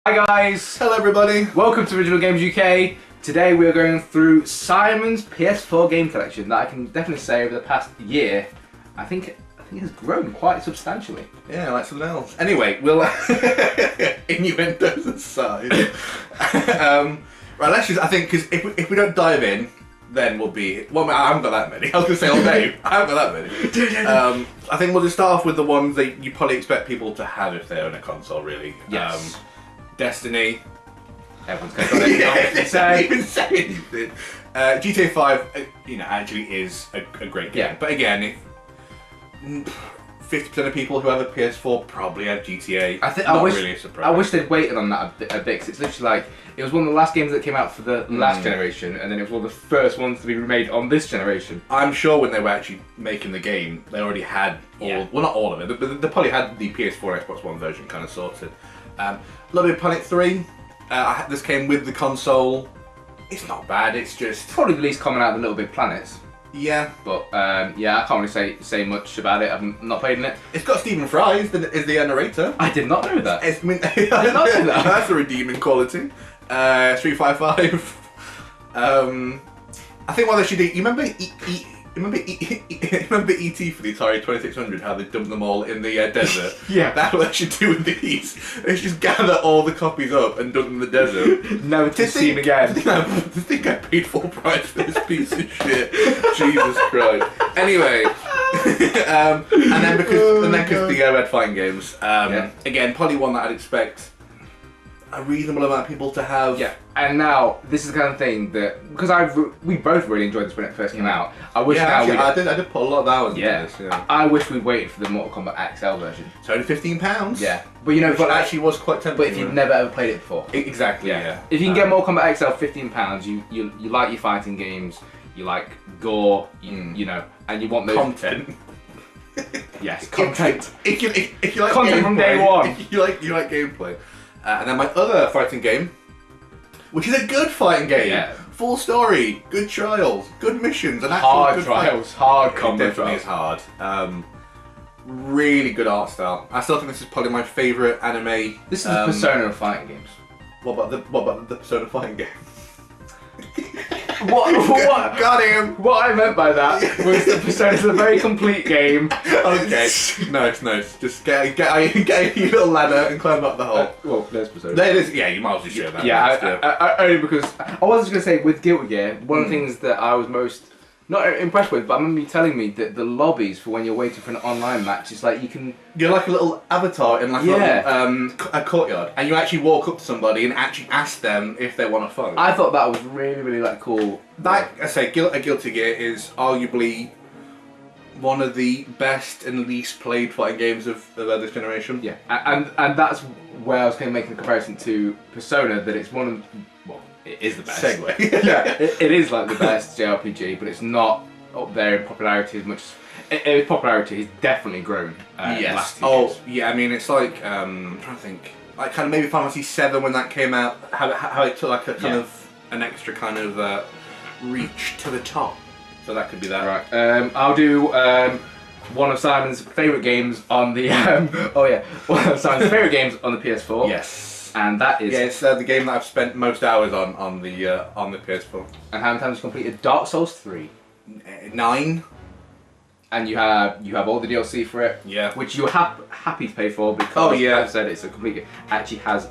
Hi guys! Hello everybody! Welcome to Original Games UK. Today we are going through Simon's PS4 game collection that I can definitely say over the past year, I think it has grown quite substantially. Yeah, like something else. Anyway, we'll innuendos aside. Right, let's just, I think, because if we don't dive in, then we'll be, well, I haven't got that many. I was going to say all day, I haven't got that many. I think we'll just start off with the ones that you probably expect people to have if they own a console, really. Yes. Destiny. Everyone's going to go there. Even say anything. GTA 5, actually is a great game. Yeah. But again, if 50% of people who have a PS4 probably have GTA. I wish, really a surprise. I wish they'd waited on that a bit, because it's literally like, it was one of the last games that came out for the last generation, and then it was one of the first ones to be remade on this generation. I'm sure when they were actually making the game, they already had well, not all of it, but they probably had the PS4 and Xbox One version kind of sorted. Little bit of Planet 3. This came with the console. It's not bad. It's just Probably the least common out of the Little Big Planets. Yeah. But yeah, I can't really say much about it. I've not played in it. It's got Stephen Fry as the narrator. I did not know that. I did not know that. That's a redeeming quality. 355. I think what they should do. You remember remember E.T. for the Atari 2600, how they dumped them all in the desert? Yeah. That's what they should do with these. They should just gather all the copies up and dump them in the desert. Never to be seen again. To think I paid full price for this piece of shit. Jesus Christ. Anyway, and then because the Red Fighting games, again, probably one that I'd expect a reasonable amount of people to have. Yeah, and now this is the kind of thing that, because we both really enjoyed this when it first came out. I wish I did put a lot of hours into this. Yeah. I wish we'd waited for the Mortal Kombat XL version. It's only £15. Yeah, but but actually was quite tempting. But if you've never ever played it before, exactly. Yeah. If you can get Mortal Kombat XL £15, you like your fighting games, you like gore, you know, and you want those content. Yes, content. If you like content gameplay, from day one. If you like gameplay. And then my other fighting game, which is a good fighting game, full story, good trials, good missions, and actual hard good trials, hard combat. It definitely is hard. Really good art style. I still think this is probably my favourite anime. This is the Persona of fighting games. What about the Persona fighting game? What? Got him! What I meant by that was that Persona is a very complete game. Okay, nice. Just get your little ladder and climb up the hole. Well, there's Persona. There it is. Yeah, you might as well show that. Yeah, only because I was just going to say, with Guilty Gear, one of the things that I was most not impressed with, but I remember you telling me that the lobbies for when you're waiting for an online match, it's like you're like a little avatar in like a courtyard, and you actually walk up to somebody and actually ask them if they want a phone. I thought that was really like cool. That, I say, a Guilty Gear is arguably one of the best and least played fighting games of this generation. Yeah, and that's where I was going to make the comparison to Persona, that it's one of, well, it is the best. Segue. Yeah, it is like the best JRPG, but it's not up there in popularity as much as... Its popularity has definitely grown in the last 2 years. Yeah, I mean, it's like, I'm trying to think, like kind of maybe Final Fantasy 7 when that came out, how it took like a kind of, an extra kind of reach to the top. So that could be that. Right, I'll do one of Simon's favourite games on the, one of Simon's favourite games on the PS4. Yes. And that is... Yeah, it's the game that I've spent most hours on the PS4. And how many times you completed Dark Souls 3? 9. And you have all the DLC for it. Yeah. Which you're happy to pay for because, as I said, it's a complete... Actually has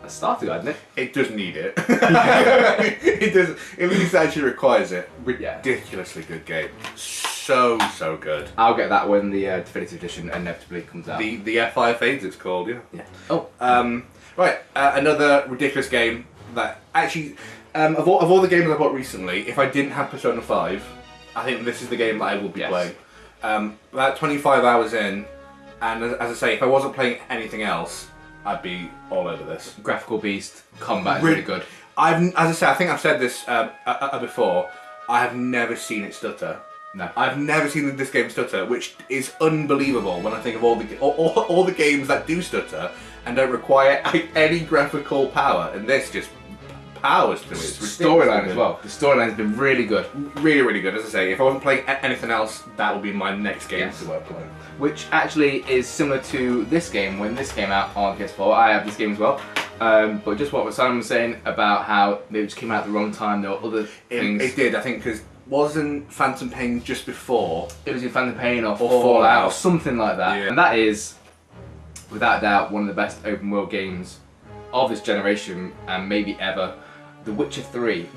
a starter guide, doesn't it? It does need it. It does. It least actually requires it. Ridiculously good game. So good. I'll get that when the definitive edition inevitably comes out. The F5 Fades, it's called, yeah. Oh. Right, another ridiculous game that actually, of all the games I bought recently, if I didn't have Persona 5, I think this is the game that I will be playing. About 25 hours in, and as I say, if I wasn't playing anything else, I'd be all over this. Graphical beast, combat is really good. As I say, I think I've said this before, I have never seen it stutter. No. I've never seen this game stutter, which is unbelievable when I think of all the games that do stutter and don't require any graphical power, and this just powers through it. Storyline as well. The storyline's been really good. Really good. As I say, if I wasn't playing anything else, that would be my next game to work on. Which actually is similar to this game. When this came out on PS4, I have this game as well. But just what Simon was saying about how it just came out at the wrong time. There were other things. It did, I think, because wasn't Phantom Pain just before? It was in Phantom Pain or Fallout or something like that. Yeah. And that is, without doubt, one of the best open world games of this generation and maybe ever. The Witcher 3.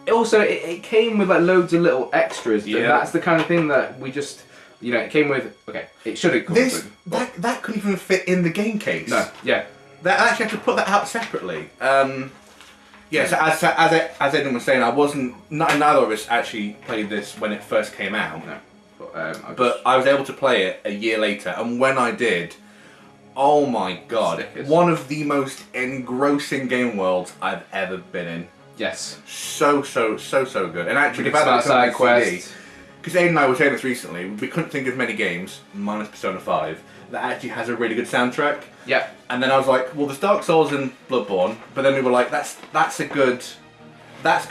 It came with like loads of little extras. Yeah. That's the kind of thing that we just, it came with. Okay, it should have come with. That couldn't even fit in the game case. No. Yeah. They actually had to put that out separately. Yeah, so as Edwin was saying, neither of us actually played this when it first came out. No. But I was able to play it a year later, and when I did, oh my god, Stickers. One of the most engrossing game worlds I've ever been in. Yes. So good. And actually, Really smart side quest. Because Aiden and I were saying this recently, we couldn't think of many games, minus Persona 5, that actually has a really good soundtrack. Yeah. And then I was like, well, there's Dark Souls and Bloodborne, but then we were like, that's good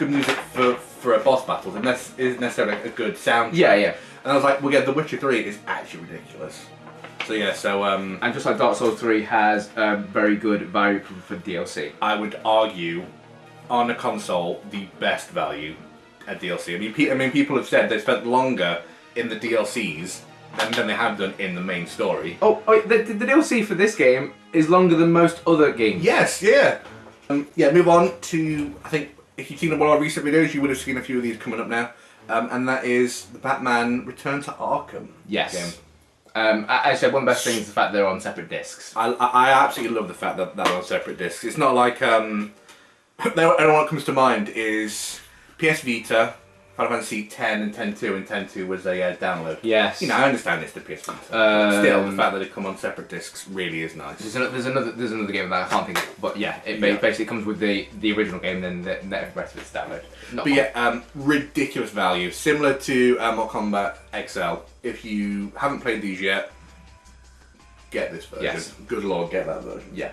music for a boss battle, and that isn't necessarily a good soundtrack. Yeah. And I was like, well, yeah, The Witcher 3 is actually ridiculous. So yeah, and just like Dark Souls 3 has very good value for DLC. I would argue, on a console, the best value at DLC. I mean, people have said they've spent longer in the DLCs than they have done in the main story. Oh, the DLC for this game is longer than most other games. Yes, yeah. Move on to, I think, if you've seen one of our recent videos, you would have seen a few of these coming up now. And that is the Batman Return to Arkham Yes. game. I said one of the best things is the fact they're on separate discs. I absolutely love the fact that they're on separate discs. It's not like, everyone that comes to mind is PS Vita, Final Fantasy 10 and 10.2, and 10.2 was a download. Yes. I understand it's the PS Vita. Still, the fact that they come on separate discs really is nice. There's another game that I can't think of, but yeah, it basically comes with the original game, then the rest of it's download. Ridiculous value. Similar to Mortal Kombat XL. If you haven't played these yet, get this version. Yes. Good lord, get that version. Yeah.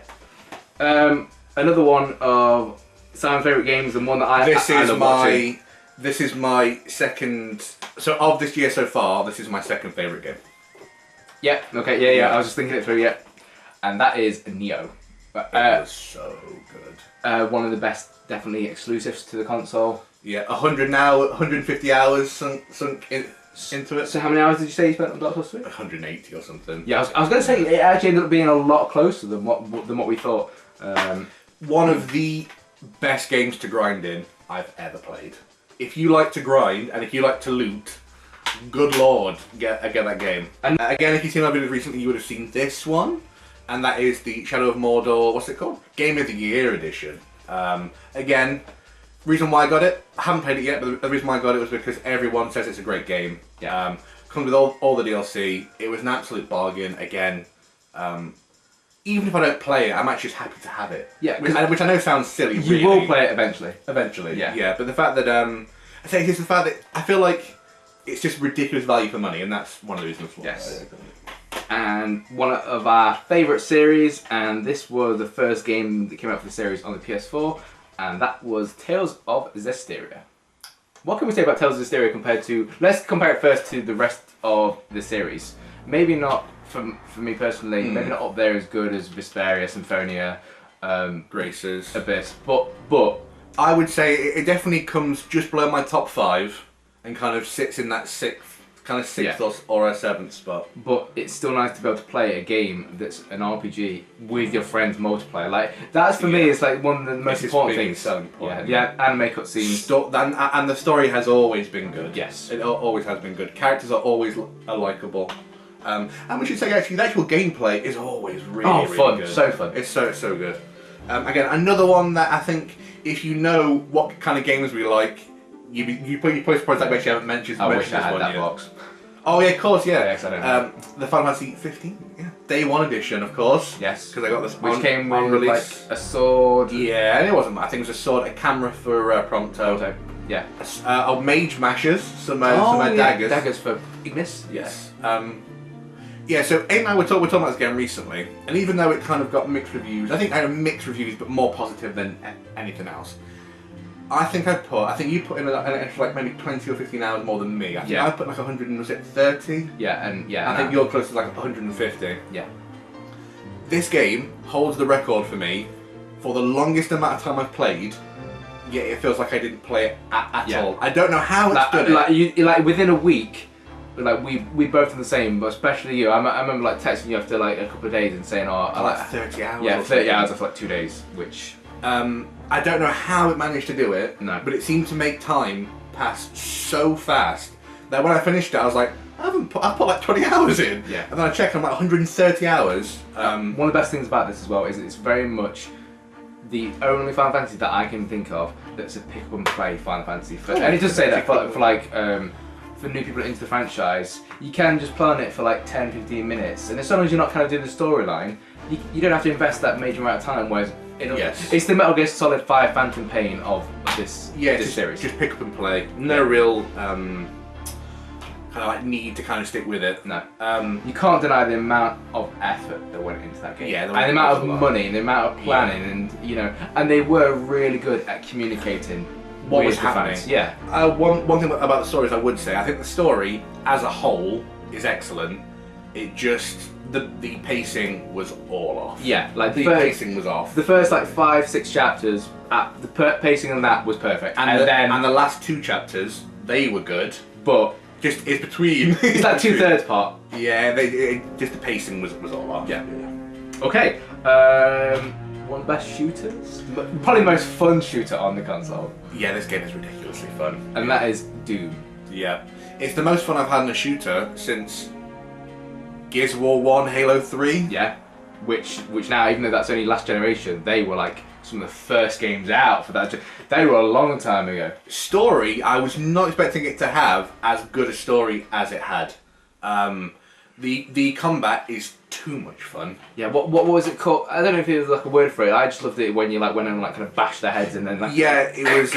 Another one of Simon's favourite games, and one that I love watching. This is my second. So of this year so far, this is my second favourite game. Yeah. Okay. Yeah. I was just thinking it through. Yeah. And that is Neo. It was so good. One of the best, definitely exclusives to the console. Yeah, 150 hours sunk into it. So how many hours did you say you spent on Dark Souls 3? 180 or something. Yeah, I was going to say it actually ended up being a lot closer than what we thought. One of the best games to grind in I've ever played. If you like to grind and if you like to loot, good lord, get that game. And again, if you've seen our videos recently, you would have seen this one, and that is the Shadow of Mordor. What's it called? Game of the Year edition. Again, reason why I got it, I haven't played it yet, but the reason why I got it was because everyone says it's a great game. Yeah. Comes with all the DLC. It was an absolute bargain. Again, even if I don't play it, I'm actually just happy to have it. Yeah, which I know sounds silly. You really. will play it eventually. Eventually, yeah. Yeah, but the fact that I say it's the fact that I feel like it's just ridiculous value for money, and that's one of the reasons why. Yes. And one of our favourite series, and this was the first game that came out for the series on the PS4, and that was Tales of Zestiria. What can we say about Tales of Zestiria compared to... Let's compare it first to the rest of the series. Maybe not, for me personally, maybe not up there as good as Vesperia, Symphonia, Graces, Abyss, but I would say it definitely comes just below my top 5 and kind of sits in that sixth or a seventh spot. But it's still nice to be able to play a game that's an RPG with your friends multiplayer. Like that's for me, it's like one of the most important things. Selling point. Yeah, anime cutscenes. And the story has always been good. Yes, it always has been good. Characters are always likeable. And we should say actually, the actual gameplay is always really fun, good. So fun. It's so good. Again, another one that I think, if you know what kind of games we like, you put surprised that we actually haven't mentioned. I wish I had that yet. box. Oh yeah, of course, yeah. Yes, I don't know. The Final Fantasy 15, yeah. Day 1 edition, of course. Yes. Because I got this Which came on with release. like a sword. Yeah, and it wasn't. I think it was a sword, a camera for Prompto. Yeah. Mage mashers, some daggers. Daggers for Ignis. Yes. Yeah, so Aiden and I were talking about this game recently, and even though it kind of got mixed reviews, I think I had mixed reviews, but more positive than anything else. I think you put in an extra like maybe 20 or 15 hours more than me. I think I put like 130. Yeah, and I think you're close to like 150. Yeah. This game holds the record for me for the longest amount of time I've played, yet it feels like I didn't play it at Yeah. all. I don't know how it's done it. Like within a week, like we both done the same, but especially you. I remember like texting you after like a couple of days and saying, "Oh, I Like 30 hours. Yeah, or 30 something. hours after like 2 days, which I don't know how it managed to do it. No. But it seemed to make time pass so fast that when I finished it, I was like, I put like 20 hours in. Yeah. And then I checked, I'm like 130 hours. one of the best things about this as well is it's very much the only Final Fantasy that I can think of that's a pick up and play Final Fantasy. And it does say that for like for new people into the franchise, you can just play on it for like 10-15 minutes, and as long as you're not kind of doing the storyline, you don't have to invest that major amount of time. Whereas it's the Metal Gear Solid 5 Phantom Pain of this series. Just pick up and play. No real kind of like need to kind of stick with it. No. You can't deny the amount of effort that went into that game. Yeah, and the amount of money and the amount of planning and and they were really good at communicating what was with the happening. fans. Yeah. One thing about the stories I would say, I think the story as a whole is excellent. It just the pacing was all off. Yeah, like the pacing was off. The first like 5-6 chapters, the pacing on that was perfect, and the last 2 chapters they were good, but just it's between. It's that 2/3 part. Yeah, just the pacing was all off. Yeah. Okay. One of the best shooters, probably the most fun shooter on the console. Yeah, this game is ridiculously fun, and that is Doom. Yeah, it's the most fun I've had in a shooter since Gears of War 1, Halo 3. Yeah, which now, even though that's only last generation, they were like some of the first games out for that. They were a long time ago. Story, I was not expecting it to have as good a story as it had. The combat is too much fun. Yeah, what was it called? I don't know if it was like a word for it. I just loved it when you like went and like kind of bashed their heads and then like. Yeah, it was.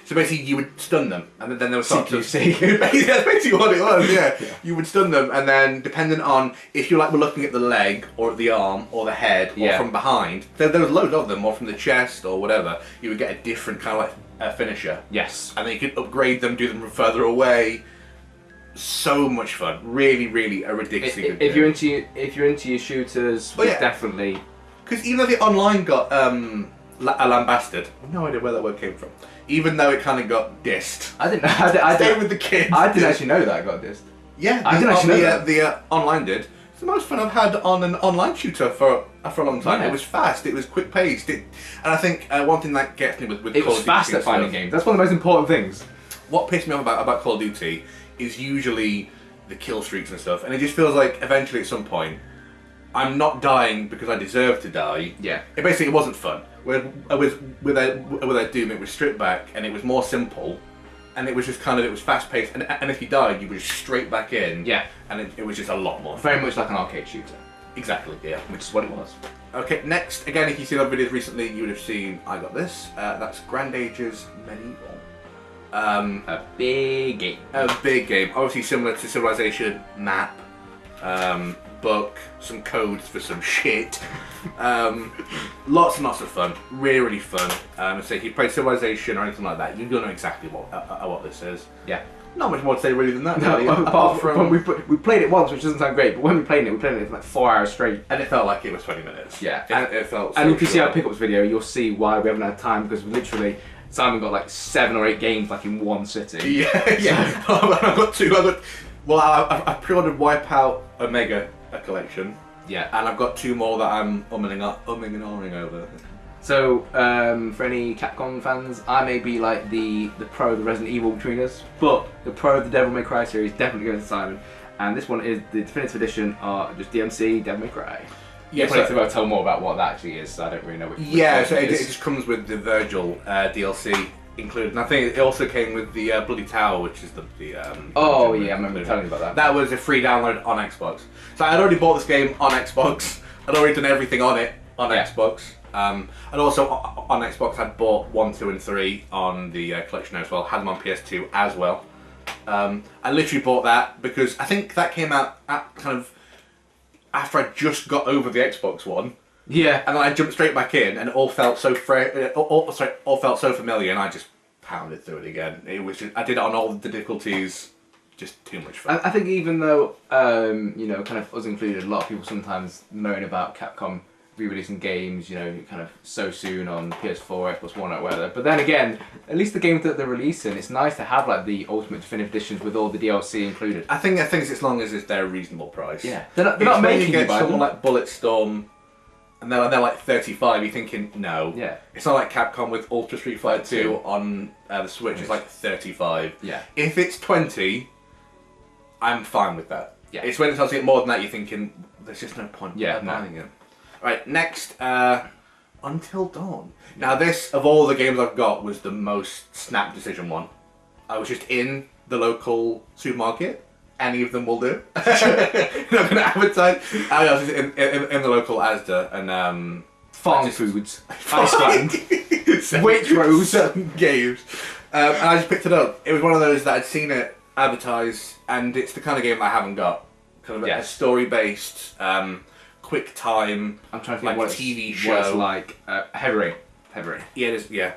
So basically, you would stun them, and then there was sort of. CQC. That's basically what it was. Yeah. You would stun them, and then depending on if you were looking at the leg or at the arm or the head or from behind, there was loads of them, or from the chest or whatever. You would get a different kind of like finisher. Yes. And then you could upgrade them, do them from further away. So much fun, really, really a ridiculously good game. If you're into your shooters, definitely. Because even though the online got lambasted, I have no idea where that word came from. Even though it kind of got dissed. I didn't. I Stay with the kids. I didn't actually know that it got dissed. Yeah, I didn't actually know that. The online did. It's the most fun I've had on an online shooter for a long time. Yeah. It was fast. It was quick paced. And I think one thing that gets me with it Call was of fast Duty at finding games. That's one of the most important things. What pissed me off about Call of Duty is usually the kill streaks and stuff, and it just feels like eventually at some point I'm not dying because I deserve to die. Yeah. It wasn't fun. With that Doom, it was stripped back and it was more simple, and it was just it was fast paced, and if you died, you were just straight back in. Yeah. And it was just a lot more fun. Very much like an arcade shooter. Exactly. Yeah. Which is what it was. Okay. Next, again, if you've seen our videos recently, you would have seen I got this. That's Grand Ages Medieval. A big game. A big game. Obviously similar to Civilization map. Book, some codes for some shit. Lots and lots of fun. Really, really fun. So if you play Civilization or anything like that, you'll know exactly what this is. Yeah. Not much more to say really than that. No, really. apart from we played it once, which doesn't sound great, but when we played it for like 4 hours straight. And it felt like it was 20 minutes. Yeah. It felt. And So if you see our short. pickups video, you'll see why we haven't had time, because literally Simon got like 7 or 8 games like in one sitting. Yeah, yeah. I've got 2. I pre-ordered Wipeout Omega collection. Yeah. And I've got 2 more that I'm umming and ahhing over. So, for any Capcom fans, I may be like the pro of the Resident Evil between us, but the pro of the Devil May Cry series definitely goes to Simon. And this one is the definitive edition, just DMC Devil May Cry. Yeah, so I'll tell more about what that actually is, so I don't really know which Yeah, so one it just comes with the Virgil DLC included. And I think it also came with the Bloody Tower, which is the oh yeah, I remember telling you about that. That was a free download on Xbox. So I'd already bought this game on Xbox. I'd already done everything on it on Xbox. And also on Xbox, I'd bought 1, 2, and 3 on the collection as well. Had them on PS2 as well. I literally bought that because I think that came out at kind of after I just got over the Xbox One. Yeah. And then I jumped straight back in, and it all felt so all felt so familiar, and I just pounded through it again. It was just, I did it on all the difficulties. Just too much fun. I think even though kind of us included, a lot of people sometimes moan about Capcom re-releasing games, you know, kind of so soon on PS4, Xbox One, or whatever. But then again, at least the games that they're releasing, it's nice to have like the Ultimate Definitive Editions with all the DLC included. I think it's as long as it's their reasonable price. Yeah, they're not making you someone like Bulletstorm, and they're like 35. You're thinking no. Yeah. It's not like Capcom with Ultra Street Fighter 2 on the Switch. It's like 35. Yeah. If it's 20, I'm fine with that. Yeah. It's when it starts to get more than that, you're thinking there's just no point. Yeah, buying it. Right, next, Until Dawn. Now this, of all the games I've got, was the most snap decision one. I was just in the local supermarket. Any of them will do. Not going to advertise. I was in the local Asda and Farm Foods, Iceland, Waitrose games. And I just picked it up. It was one of those that I'd seen it advertised, and it's the kind of game I haven't got. Kind of a story-based, quick time. I'm trying to think like what TV show. What it's like. Heavy Rain. Yeah, it is. Yeah.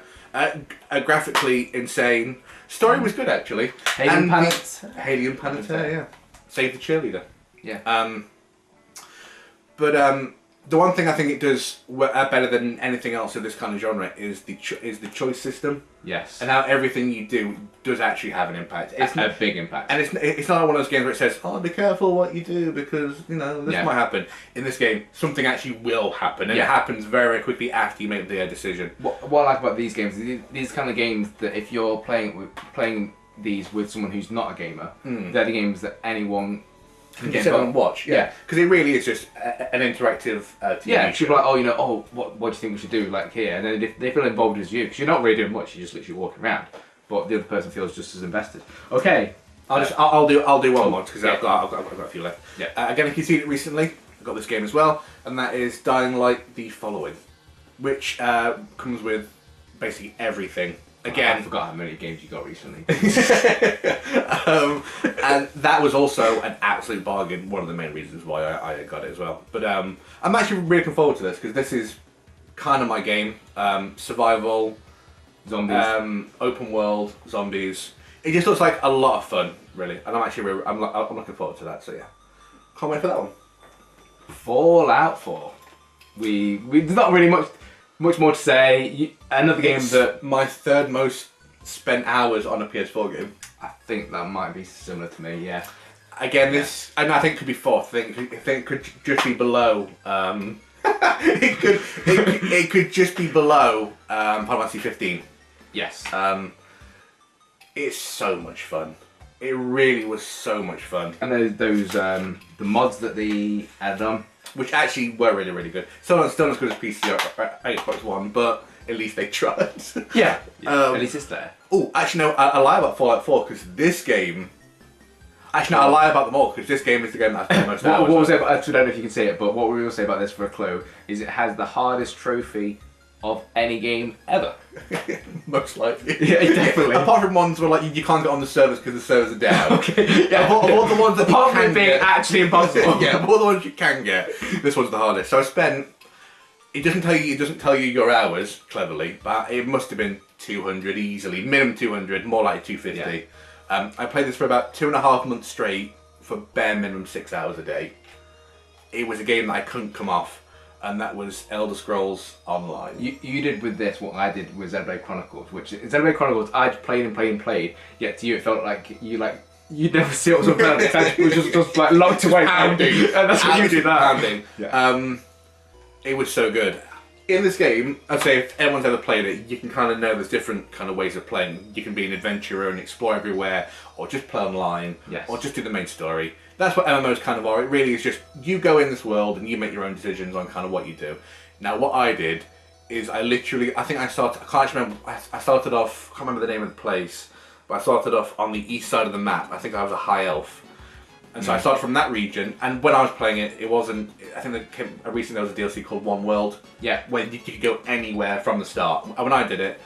Graphically insane. Story was good actually. Haley and Panettiere, yeah. Save the cheerleader. Yeah. But the one thing I think it does better than anything else of this kind of genre is the choice system. Yes. And how everything you do does actually have an impact. It's a big impact. And it's not one of those games where it says, "Oh, be careful what you do because you know this might happen." In this game, something actually will happen, and it happens very quickly after you make the decision. What I like about these games, these kind of games that if you're playing these with someone who's not a gamer, they're the games that anyone can get and watch. Yeah, because it really is just an interactive TV show. People are like, oh, you know, what do you think we should do, like here? And then if they feel involved as you, because you're not really doing much, you're just literally walking around, but the other person feels just as invested. Okay, I'll do one more because I've got a few left. Yeah. Again, if you've seen it recently, I got this game as well, and that is Dying Light: The Following, which comes with basically everything. Again, I forgot how many games you got recently. And that was also an absolute bargain. One of the main reasons why I got it as well. But I'm actually really looking forward to this because this is kind of my game. Survival, zombies, open world, zombies. It just looks like a lot of fun, really. And I'm looking forward to that. So yeah, can't wait for that one. Fallout 4. There's not really much more to say. Another game that my third most spent hours on a PS4 game. I think that might be similar to me. Yeah. Again, this and I think it could be fourth. I think it could just be below. it could just be below Final Fantasy 15. Yes. It's so much fun. It really was so much fun. And those the mods that they added on, which actually were really, really good. Still not as good as PC or Xbox One, but at least they tried. Yeah. At least it's there. Oh, actually no, I lie about Fallout 4 because this game... Actually no, I lie about them all because this game is the game that I spent most hours what was it? I don't know if you can say it, but what we will say about this for a clue is it has the hardest trophy of any game ever. Most likely. Yeah, definitely. Apart from ones where like you can't get on the servers because the servers are down. Okay. Yeah. Of all the ones that apart you from can it being get, actually impossible. Yeah, of all the ones you can get, this one's the hardest. So I spent. It doesn't tell you your hours cleverly, but it must have been 200 easily, minimum 200, more like 250. Yeah. I played this for about 2.5 months straight for bare minimum 6 hours a day. It was a game that I couldn't come off. And that was Elder Scrolls Online. You did with this what I did with Xenoblade Chronicles, which Xenoblade Chronicles I'd played and played, yet to you it felt like you'd never see what was on planet. It was just like locked away pounding. And that's what you did that. Pounding. Yeah. It was so good. In this game, I'd say if anyone's ever played it, you can kind of know there's different kind of ways of playing. You can be an adventurer and explore everywhere, or just play online, or just do the main story. That's what MMOs kind of are. It really is just you go in this world and you make your own decisions on kind of what you do. Now, what I did is I can't remember, I started off, I can't remember the name of the place, but I started off on the east side of the map. I think I was a high elf. And so I started from that region, and when I was playing it, it wasn't, I think recently there was a DLC called One World, where you could go anywhere from the start. And when I did it,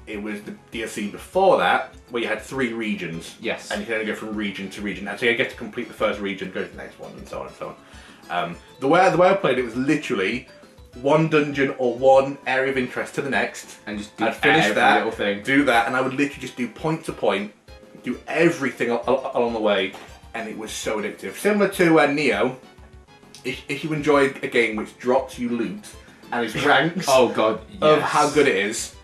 it was the DLC before that, where you had 3 regions. Yes. And you can only go from region to region. And so you get to complete the first region, go to the next one, and so on and so on. The way I played it was literally one dungeon or one area of interest to the next. And just do every little thing. Do that, and I would literally just do point to point, do everything along the way. And it was so addictive. Similar to Neo, if you enjoyed a game which drops you loot and is ranks Oh god, yes. of how good it is,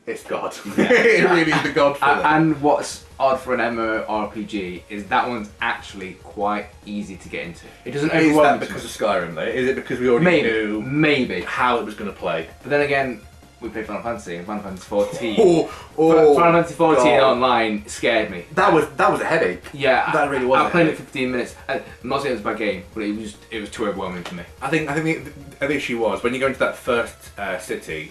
it's God. It really is the God for that. And what's odd for an MMORPG is that one's actually quite easy to get into. It doesn't Is overwhelm that you too because much. of Skyrim though? Is it because we already knew Maybe. how it was going to play? But then again, we played Final Fantasy and Final Fantasy 14. Oh, Final Fantasy 14 God. online scared me. That was a headache. Yeah, That really was I a played headache. it 15 minutes. I'm not saying it was a bad game, but it was too overwhelming for me. I think the issue was when you go into that first city,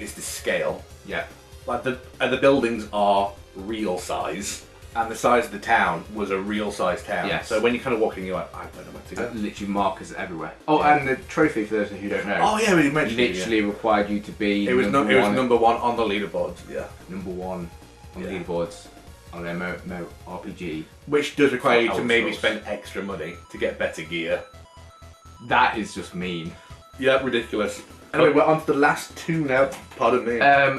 it's the scale. Yeah. Like the buildings are real size, and the size of the town was a real size town. Yes. So when you kind of walk in, you're like, I don't know where to go. Literally markers everywhere. Oh, Yeah. and the trophy for those who don't know. Oh yeah, we mentioned literally required you to be it. It was number it was one, number one on the leaderboards. Yeah. number one on the Yeah. leaderboards on an MMORPG. Which does require you to Outsource. maybe spend extra money to get better gear. That is just mean. Yeah, ridiculous. Anyway, we're on to the last two now. Pardon me.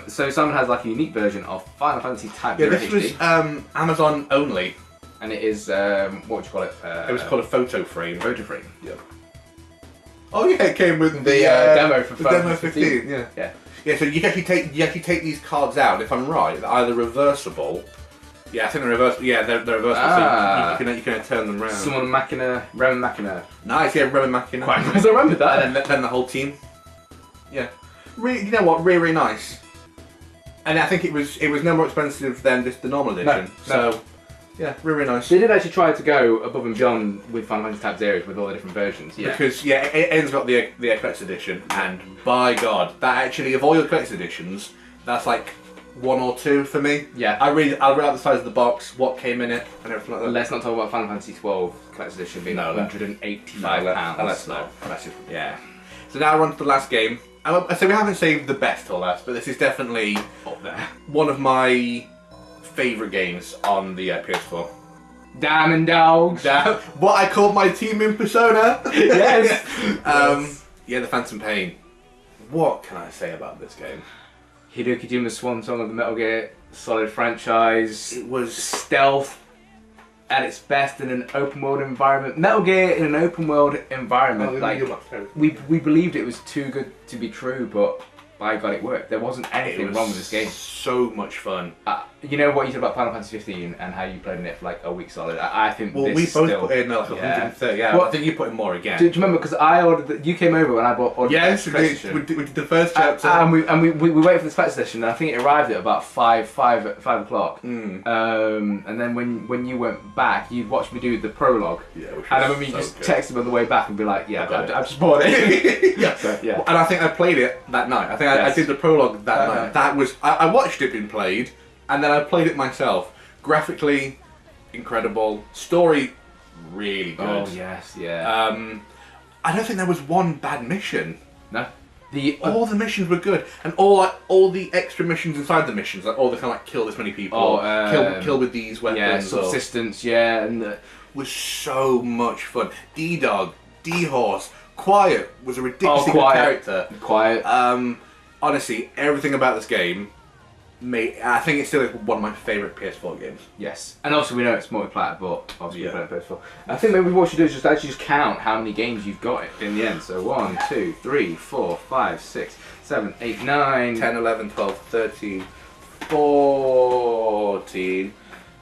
So Simon has like a unique version of Final Fantasy Type Yeah, 0 this HD, was Amazon only. and it is what would you call it? It was called a photo frame. photo frame. Yeah. Oh yeah, it came with The demo for the Final demo Fantasy 15. 15. Yeah. Yeah. Yeah. So you actually take these cards out. If I'm right, they're either reversible. Yeah, I think they're reversible. Yeah, they're reversible. Ah. So you can turn them around. Summon Machina, Rem Machina. Nice. Yeah, Roman Machina. Quite nice. I remember that. And then the whole team. Yeah. Really, you know what? Really, really nice. And I think it was no more expensive than just the normal edition. No. So yeah, really, really nice. They did actually try to go above and beyond with Final Fantasy Type Zeros with all the different versions. Yeah. Because yeah, it's got the collector's edition, and by God, that actually of all your collector's editions, that's like one or two for me. Yeah. I read out the size of the box, what came in it, and everything like that. Let's not talk about Final Fantasy 12 collector's edition being No, £185. Let's not. That's just Yeah. So now we're on to the last game. So we haven't saved the best till last, but this is definitely Up there. one of my favourite games on the PS4. Diamond Dogs. What I called my team in Persona. Yes. Yes. Yeah, the Phantom Pain. What can I say about this game? Hideo Kojima's swan song of the Metal Gear Solid franchise. It was Stealth at its best in an open world environment. Metal Gear in an open world environment. We believed it was too good to be true, but by God, it worked. There wasn't anything wrong with this game. So much fun. You know what you said about Final Fantasy 15 and how you played in it for like a week solid. I think Well, this we both still, put in like 130. Yeah, Well, I think you put in more again. do you remember? Because I ordered. You came over when I ordered Yes, the we PlayStation. did the first chapter. And we waited for the special session, and I think it arrived at about 5 o'clock. Mm. And then when you went back, you'd watch me do the prologue. Yeah, which And I was remember you so just good. text him on the way back and be like, yeah, I got it. I've just bought it. Yeah. So, yeah. And I think I played it that night. I think I Yes. did the prologue that Uh-huh. night. That was I watched it being played, and then I played it myself. Graphically, incredible. Story, really good. Oh, yes, yeah. I don't think there was one bad mission. No. All the missions were good, and all the extra missions inside the missions, like all the kind of like kill this many people, kill with these weapons, Yeah, or- subsistence, yeah. And was so much fun. D-Dog, D-Horse, Quiet was a ridiculously good Quiet. character. Quiet. Honestly, everything about this game I think it's still one of my favourite PS4 games. Yes. And also we know it's multiplayer, but obviously Yeah. we're playing PS4. I think maybe what you should do is just actually just count how many games you've got in the end. So 1, 2, 3, 4, 5, 6, 7, 8, 9, 10, 11, 12, 13, 14,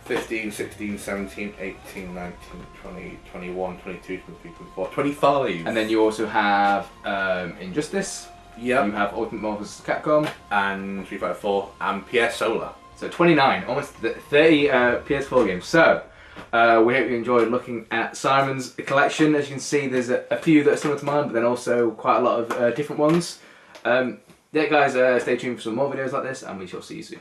15, 16, 17, 18, 19, 20, 21, 22, 23, 24, 25. And then you also have Injustice. Yep. You have Ultimate Marvel vs. Capcom. And Street Fighter 4 and PS Solar. So 29, almost 30 PS4 games. So we hope you enjoyed looking at Simon's collection. As you can see, there's a few that are similar to mine, but then also quite a lot of different ones. Yeah, guys, stay tuned for some more videos like this, and we shall see you soon.